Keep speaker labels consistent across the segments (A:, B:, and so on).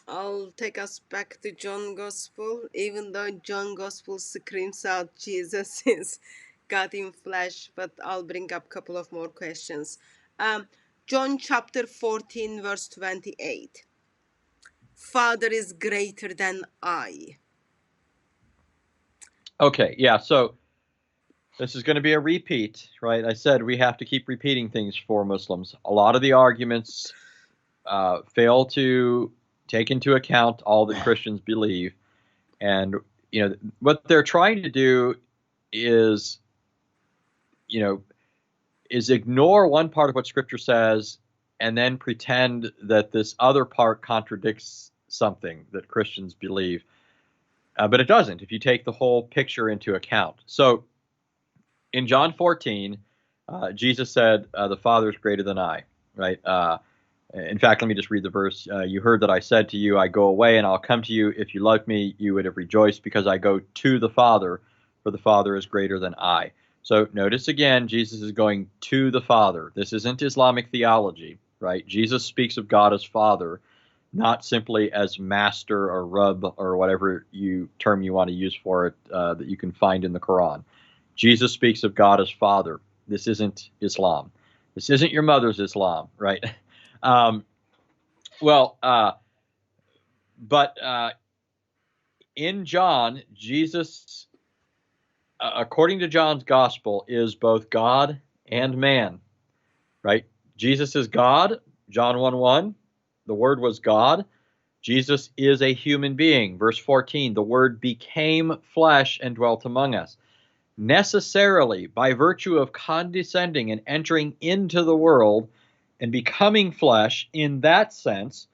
A: I'll take us back to John Gospel. Even though John Gospel screams out Jesus is God in flesh, but I'll bring up a couple of more questions. John chapter 14, verse 28. Father is greater than I.
B: Okay, yeah, so this is going to be a repeat, right? I said we have to keep repeating things for Muslims. A lot of the arguments fail to take into account all that Christians believe. And, what they're trying to do is, is ignore one part of what Scripture says and then pretend that this other part contradicts something that Christians believe. But it doesn't if you take the whole picture into account. So in John 14, Jesus said, the Father is greater than I, right? In fact, let me just read the verse. You heard that I said to you, I go away and I'll come to you. If you loved me, you would have rejoiced because I go to the Father, for the Father is greater than I. So notice again, Jesus is going to the Father. This isn't Islamic theology, right? Jesus speaks of God as Father, not simply as Master or Rabb or whatever term you want to use for it that you can find in the Quran. Jesus speaks of God as Father. This isn't Islam. This isn't your mother's Islam, right? But in John, Jesus, according to John's gospel, is both God and man, right? Jesus is God, John 1:1. The Word was God. Jesus is a human being. Verse 14, the Word became flesh and dwelt among us. Necessarily, by virtue of condescending and entering into the world and becoming flesh, in that sense,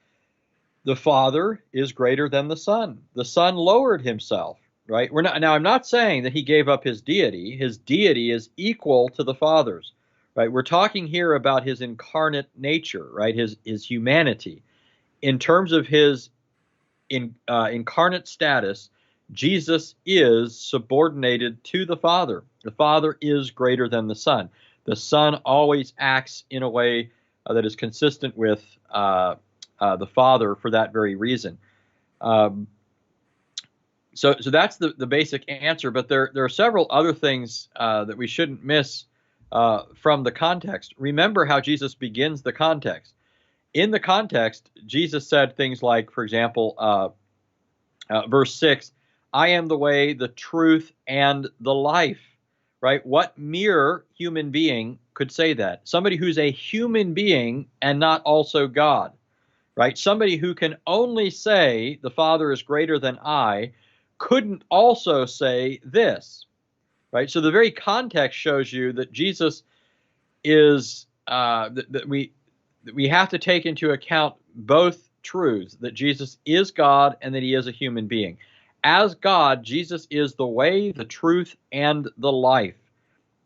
B: the Father is greater than the Son. The Son lowered himself, right? Now, I'm not saying that he gave up his deity. His deity is equal to the Father's, right? We're talking here about his incarnate nature, right? His humanity. In terms of his incarnate status, Jesus is subordinated to the Father. The Father is greater than the Son. The Son always acts in a way that is consistent with the Father for that very reason. So that's the basic answer, but there are several other things that we shouldn't miss from the context. Remember how Jesus begins the context. In the context, Jesus said things like, for example, verse 6, I am the way, the truth, and the life, right? What mere human being could say that? Somebody who's a human being and not also God, right? Somebody who can only say the Father is greater than I couldn't also say this, right? So the very context shows you that Jesus is, that we have to take into account both truths, that Jesus is God and that he is a human being. As God, Jesus is the way, the truth, and the life.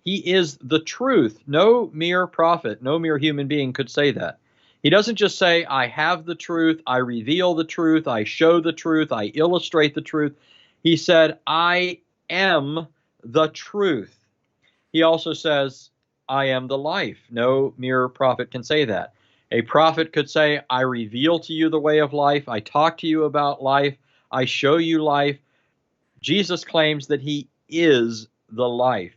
B: He is the truth. No mere prophet, no mere human being could say that. He doesn't just say, I have the truth, I reveal the truth, I show the truth, I illustrate the truth. He said, I am the truth. He also says, I am the life. No mere prophet can say that. A prophet could say, I reveal to you the way of life. I talk to you about life. I show you life. Jesus claims that he is the life.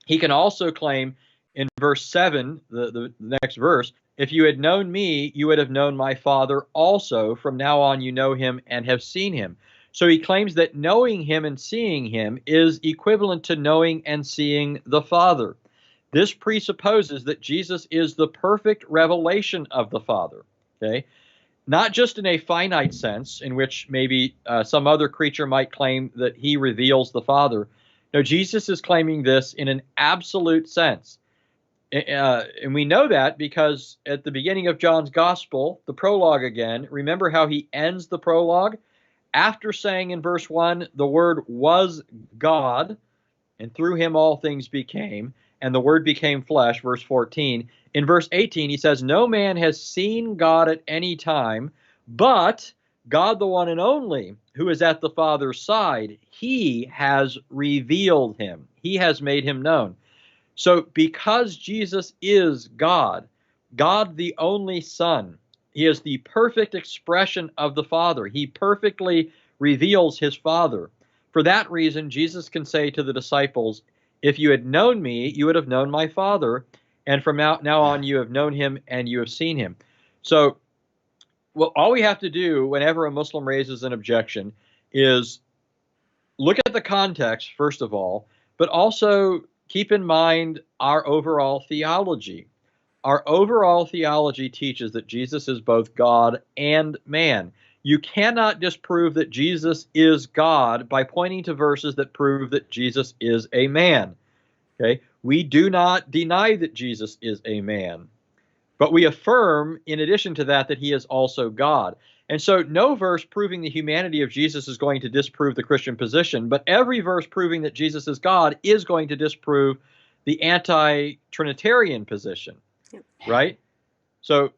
B: He can also claim in verse 7, the next verse, if you had known me, you would have known my Father also. From now on, you know him and have seen him. So he claims that knowing him and seeing him is equivalent to knowing and seeing the Father. This presupposes that Jesus is the perfect revelation of the Father, okay? Not just in a finite sense, in which maybe some other creature might claim that he reveals the Father. No, Jesus is claiming this in an absolute sense. And we know that because at the beginning of John's Gospel, the prologue again, remember how he ends the prologue? After saying in verse 1, the Word was God, and through him all things became, and the Word became flesh, verse 14. In verse 18, he says, no man has seen God at any time, but God, the one and only, who is at the Father's side, he has revealed him. He has made him known. So because Jesus is God, God the only Son, He is the perfect expression of the Father. He perfectly reveals his Father. For that reason, Jesus can say to the disciples, if you had known me, you would have known my Father, and from now on you have known him and you have seen him. So, well, all we have to do whenever a Muslim raises an objection is look at the context, first of all, but also keep in mind our overall theology. Our overall theology teaches that Jesus is both God and man. You cannot disprove that Jesus is God by pointing to verses that prove that Jesus is a man. Okay? We do not deny that Jesus is a man, but we affirm, in addition to that, that he is also God. And so no verse proving the humanity of Jesus is going to disprove the Christian position, but every verse proving that Jesus is God is going to disprove the anti-Trinitarian position, right? So,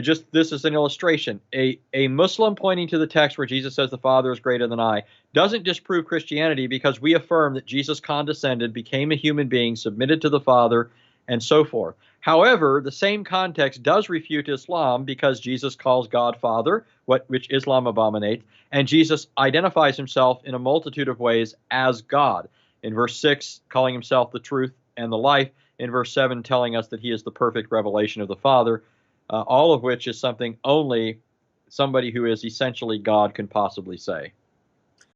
B: just this is an illustration. A Muslim pointing to the text where Jesus says the Father is greater than I doesn't disprove Christianity, because we affirm that Jesus condescended, became a human being, submitted to the Father, and so forth. However, the same context does refute Islam, because Jesus calls God Father, which Islam abominates, and Jesus identifies himself in a multitude of ways as God. In verse 6, calling himself the truth and the life. In verse 7, telling us that he is the perfect revelation of the Father, all of which is something only somebody who is essentially God can possibly say.